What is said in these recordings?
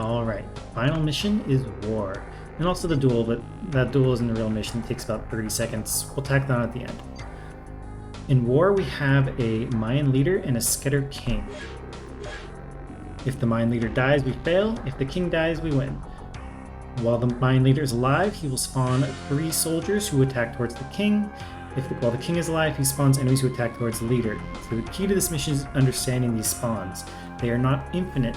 Alright, final mission is War. And also the Duel, but that Duel isn't a real mission, it takes about 30 seconds. We'll tack that on at the end. In War, we have a Maian leader and a Skedar King. If the Maian leader dies, we fail. If the king dies, we win. While the Maian leader is alive, he will spawn 3 soldiers who attack towards the king. While the king is alive, he spawns enemies who attack towards the leader. So the key to this mission is understanding these spawns. They are not infinite.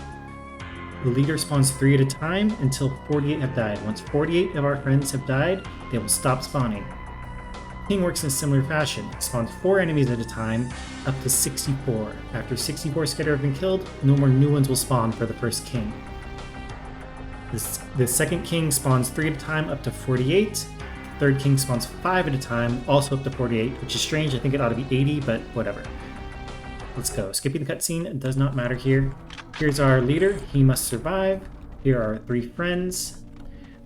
The leader spawns 3 at a time until 48 have died. Once 48 of our friends have died, they will stop spawning. King works in a similar fashion. He spawns 4 enemies at a time, up to 64. After 64 Skedar have been killed, no more new ones will spawn for the first king. The second king spawns 3 at a time, up to 48. The third king spawns 5 at a time, also up to 48, which is strange. I think it ought to be 80, but whatever. Let's go. Skipping the cutscene, it does not matter here. Here's our leader. He must survive. Here are our 3 friends.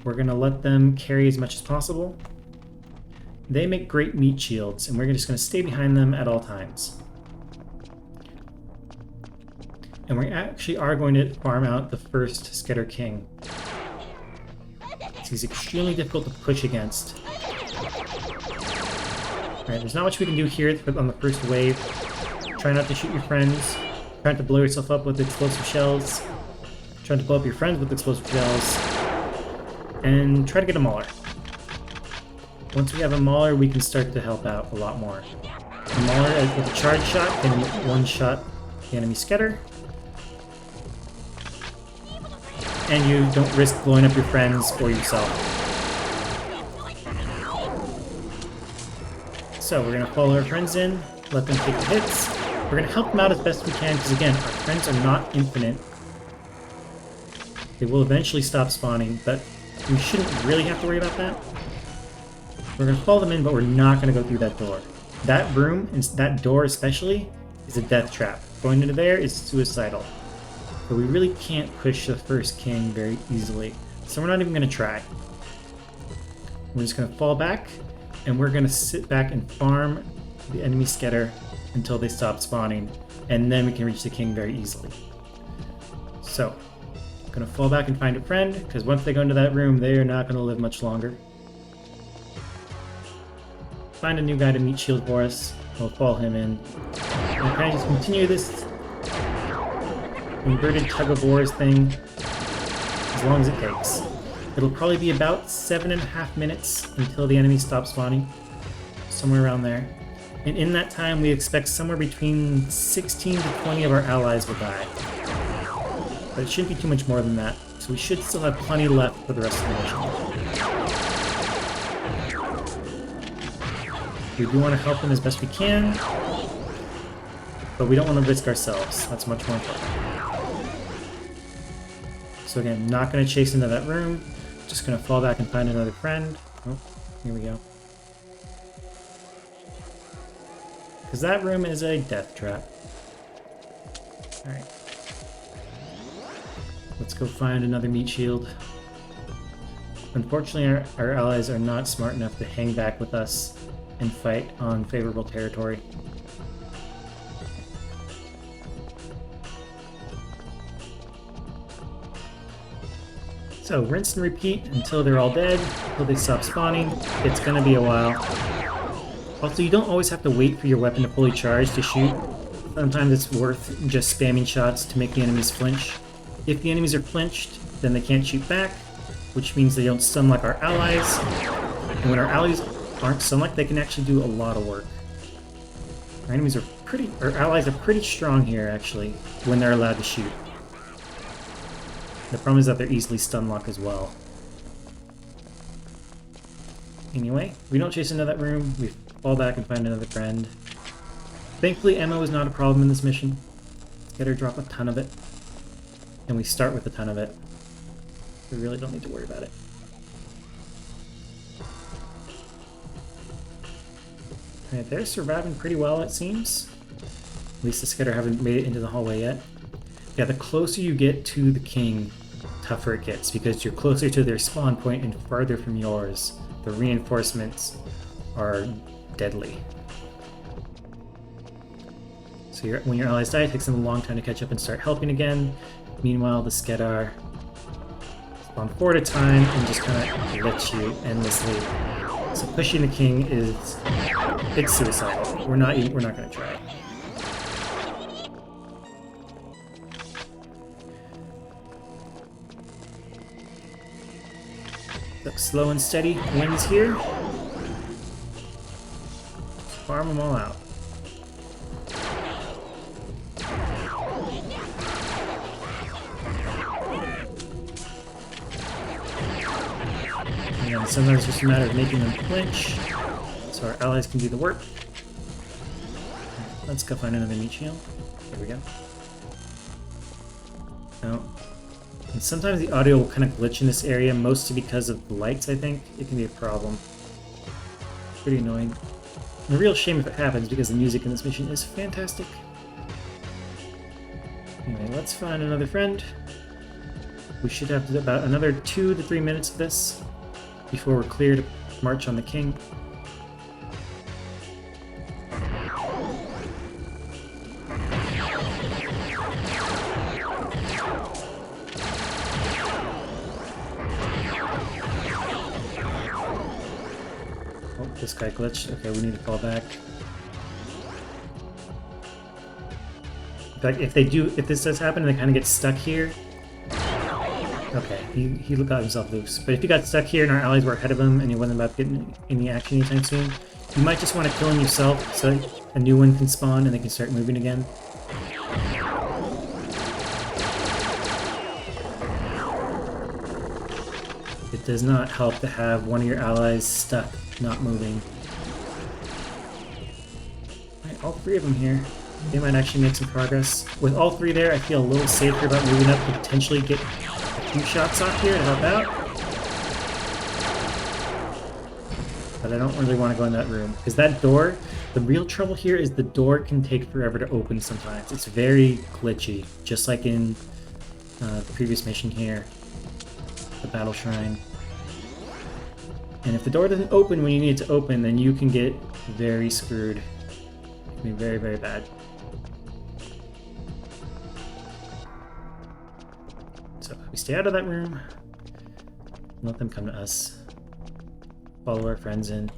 We're going to let them carry as much as possible. They make great meat shields, and we're just going to stay behind them at all times. And we actually are going to farm out the first Skedar King. He's extremely difficult to push against. Alright, there's not much we can do here on the first wave. Try not to shoot your friends. Try not to blow yourself up with explosive shells. Try not to blow up your friends with explosive shells. And try to get a mauler. Once we have a mauler, we can start to help out a lot more. A mauler with a charge shot can one-shot the enemy Skedar. And you don't risk blowing up your friends or yourself. So we're going to follow our friends in, let them take the hits. We're going to help them out as best we can, because again, our friends are not infinite. They will eventually stop spawning, but we shouldn't really have to worry about that. We're going to follow them in, but we're not going to go through that door. That room, and that door especially, is a death trap. Going into there is suicidal. But we really can't push the first king very easily. So we're not even going to try. We're just going to fall back, and we're going to sit back and farm the enemy Skedar until they stop spawning, and then we can reach the king very easily. So, I'm going to fall back and find a friend, because once they go into that room, they are not going to live much longer. Find a new guy to meat shield for us. We'll follow him in. We'll kind of just continue this inverted tug-of-wars thing as long as it takes. It'll probably be about 7.5 minutes until the enemy stops spawning. Somewhere around there. And in that time, we expect somewhere between 16 to 20 of our allies will die. But it shouldn't be too much more than that. So we should still have plenty left for the rest of the mission. We do want to help them as best we can, but we don't want to risk ourselves. That's much more important. So again, not going to chase into that room. Just going to fall back and find another friend. Oh, here we go. Because that room is a death trap. Alright. Let's go find another meat shield. Unfortunately, our allies are not smart enough to hang back with us and fight on favorable territory. So rinse and repeat until they're all dead, until they stop spawning. It's gonna be a while. Also, you don't always have to wait for your weapon to fully charge to shoot. Sometimes it's worth just spamming shots to make the enemies flinch. If the enemies are flinched, then they can't shoot back, which means they don't stun like our allies. And when our allies aren't stun like, they can actually do a lot of work. Our allies are pretty strong here, actually, when they're allowed to shoot. The problem is that they're easily stun locked as well. Anyway, we don't chase into that room, we fall back and find another friend. Thankfully, ammo is not a problem in this mission. Get her drop a ton of it. And we start with a ton of it. We really don't need to worry about it. Alright, they're surviving pretty well, it seems. At least the Skedar haven't made it into the hallway yet. Yeah, the closer you get to the king, tougher it gets, because you're closer to their spawn point and farther from yours. The reinforcements are deadly. So when your allies die, it takes them a long time to catch up and start helping again. Meanwhile, the Skedar spawn 4 at a time and just kind of glitch you endlessly. So pushing the king it's suicidal. We're not gonna try it. So slow and steady wins here. Farm them all out. And sometimes it's just a matter of making them flinch, so our allies can do the work. Let's go find another meat shield. There we go. Now, and sometimes the audio will kind of glitch in this area, mostly because of the lights, I think. It can be a problem. Pretty annoying. And a real shame if it happens, because the music in this mission is fantastic. Anyway, let's find another friend. We should have about another 2 to 3 minutes of this before we're clear to march on the king. Oh, this guy glitched. Okay, we need to fall back. In fact, if this does happen and they kind of get stuck here, okay, he got himself loose. But if he got stuck here and our allies were ahead of him and he wasn't about to get any action anytime soon, you might just want to kill him yourself so a new one can spawn and they can start moving again. It does not help to have one of your allies stuck, not moving. Alright, all 3 of them here. They might actually make some progress. With all 3 there, I feel a little safer about moving up to potentially get a few shots off here to help out. But I don't really want to go in that room, because that door, the real trouble here is the door can take forever to open sometimes. It's very glitchy, just like in the previous mission here, the Battle Shrine. And if the door doesn't open when you need it to open, then you can get very screwed. It can be very, very bad. So we stay out of that room. Let them come to us. Follow our friends in.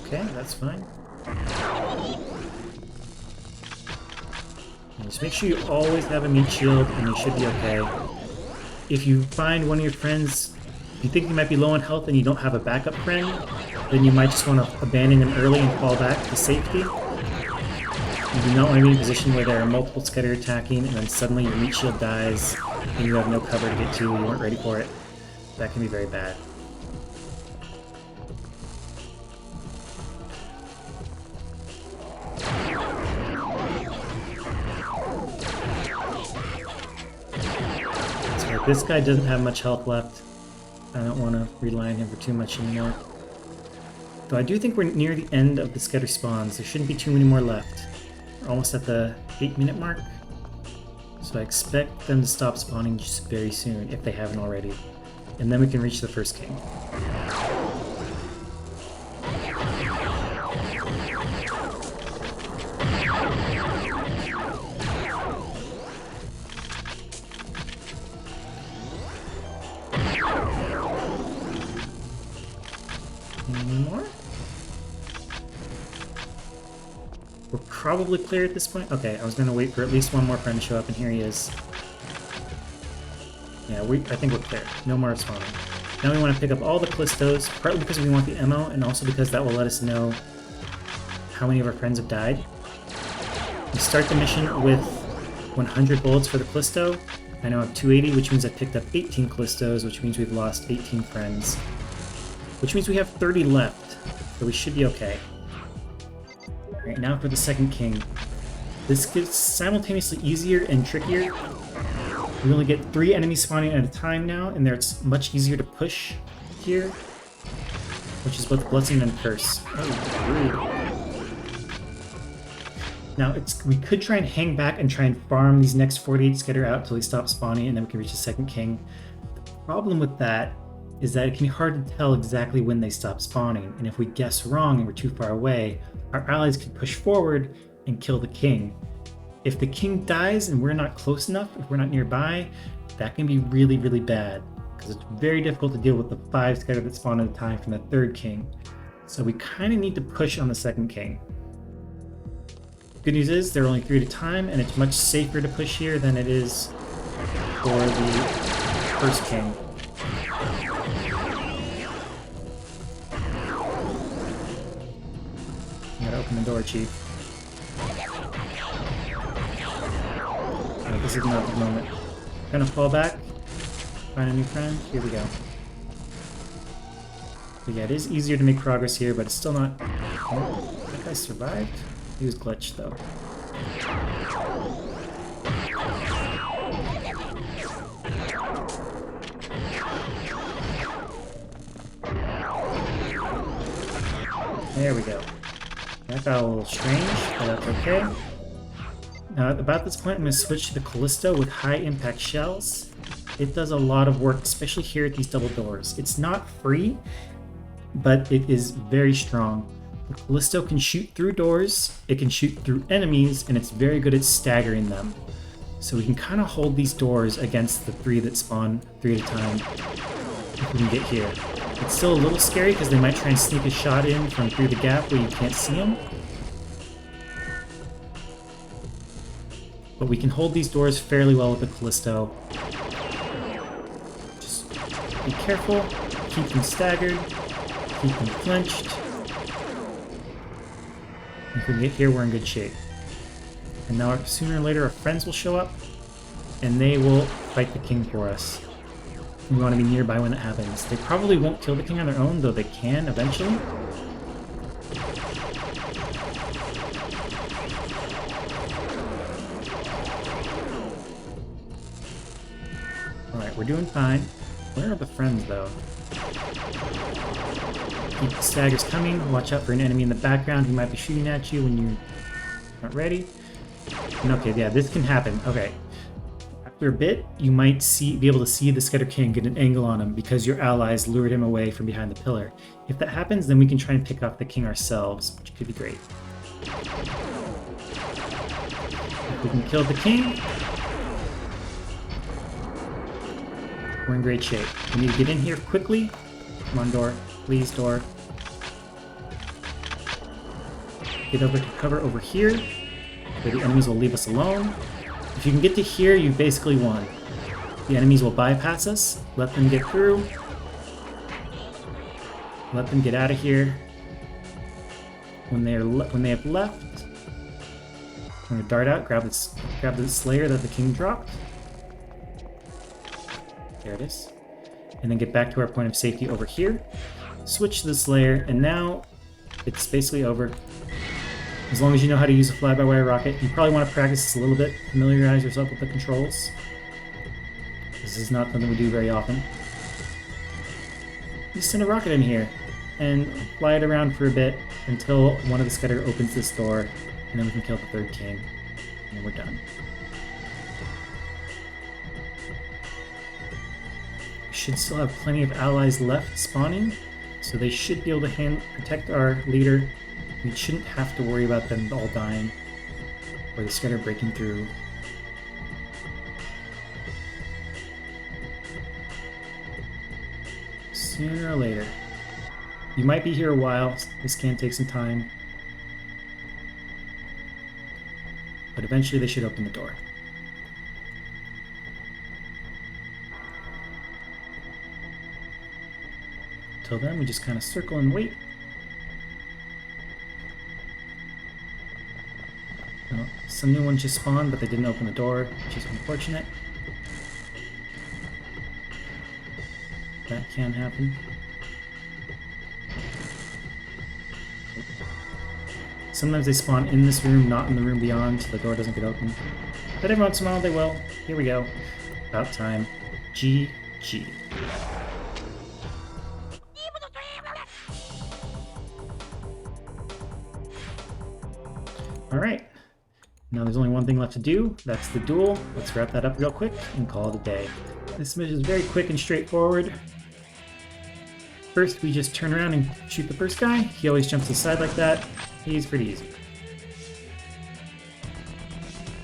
Okay, that's fine. And just make sure you always have a meat shield and you should be okay. If you find one of your friends, you think you might be low on health and you don't have a backup friend, then you might just want to abandon them early and fall back to safety. You do not want to be in a position where there are multiple Skedar attacking and then suddenly your meat shield dies and you have no cover to get to, you weren't ready for it. That can be very bad. So this guy doesn't have much health left. I don't want to rely on him for too much anymore. Though I do think we're near the end of the Skedar spawns. There shouldn't be too many more left. We're almost at the 8-minute mark. So I expect them to stop spawning just very soon, if they haven't already. And then we can reach the first king. Any more? We're probably clear at this point. Okay, I was going to wait for at least one more friend to show up, and here he is. Yeah, I think we're clear. No more spawning. Now we want to pick up all the Callistos, partly because we want the ammo, and also because that will let us know how many of our friends have died. We start the mission with 100 bullets for the Callisto. I now have 280, which means I picked up 18 Callistos, which means we've lost 18 friends. Which means we have 30 left, so we should be okay. Alright, now for the second king. This gets simultaneously easier and trickier. We only get 3 enemies spawning at a time now, and it's much easier to push here, which is both blessing and curse. Oh, rude. Now, we could try and hang back and try and farm these next 48 Skedar out until he stops spawning, and then we can reach the second king. The problem with that is that it can be hard to tell exactly when they stop spawning, and if we guess wrong and we're too far away, our allies can push forward and kill the king. If the king dies and we're not close enough, if we're not nearby, that can be really, really bad, because it's very difficult to deal with the 5 Skedar that spawn at a time from the 3rd king. So we kind of need to push on the 2nd king. Good news is there are only 3 at a time, and it's much safer to push here than it is for the 1st king. You gotta open the door, Chief. No, this is not the moment. Gonna fall back. Find a new friend. Here we go. But yeah, it is easier to make progress here, but it's still not... Oh, that guy survived? He was glitched, though. There we go. That got a little strange, but that's okay. Now, at about this point, I'm going to switch to the Callisto with high impact shells. It does a lot of work, especially here at these double doors. It's not free, but it is very strong. The Callisto can shoot through doors, it can shoot through enemies, and it's very good at staggering them. So we can kind of hold these doors against the 3 that spawn 3 at a time if we can get here. It's still a little scary because they might try and sneak a shot in from through the gap where you can't see them. But we can hold these doors fairly well with the Callisto. Just be careful, keep them staggered, keep them flinched. If we can get here, we're in good shape. And now sooner or later our friends will show up, and they will fight the king for us. We want to be nearby when it happens. They probably won't kill the king on their own, though they can eventually. Alright, we're doing fine. Where are the friends, though? Keep the staggers coming. Watch out for an enemy in the background who might be shooting at you when you're not ready. And okay, yeah, this can happen. Okay. After a bit, you might be able to see the Skedar King get an angle on him because your allies lured him away from behind the pillar. If that happens, then we can try and pick off the king ourselves, which could be great. If we can kill the king, we're in great shape. We need to get in here quickly. Come on, door. Please, door. Get over to cover over here, where the enemies will leave us alone. If you can get to here, you've basically won. The enemies will bypass us. Let them get through. Let them get out of here. When they have left, I'm gonna dart out, grab the Slayer that the king dropped. There it is. And then get back to our point of safety over here. Switch to the Slayer, and now it's basically over. As long as you know how to use a fly-by-wire rocket. You probably want to practice this a little bit, familiarize yourself with the controls. This is not something we do very often. Just send a rocket in here and fly it around for a bit until one of the Skedar opens this door, and then we can kill the 3rd king, and then we're done. We should still have plenty of allies left spawning, so they should be able to protect our leader. We shouldn't have to worry about them all dying, or the Skedar breaking through. Sooner or later. You might be here a while, this can take some time. But eventually they should open the door. Till then, we just kind of circle and wait. Well, some new ones just spawned, but they didn't open the door, which is unfortunate. That can happen. Sometimes they spawn in this room, not in the room beyond, so the door doesn't get open. But every once in a while they will. Here we go. About time. GG. Alright. Now there's only one thing left to do. That's the duel. Let's wrap that up real quick and call it a day. This mission is very quick and straightforward. First, we just turn around and shoot the first guy. He always jumps aside like that. He's pretty easy.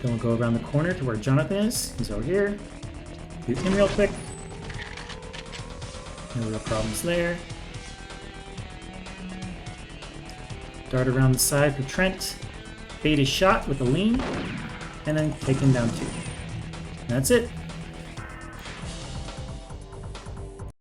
Then we'll go around the corner to where Jonathan is. He's over here. Shoot him real quick. No real problems there. Dart around the side for Trent. Bait his shot with a lean. And then take him down too. And that's it.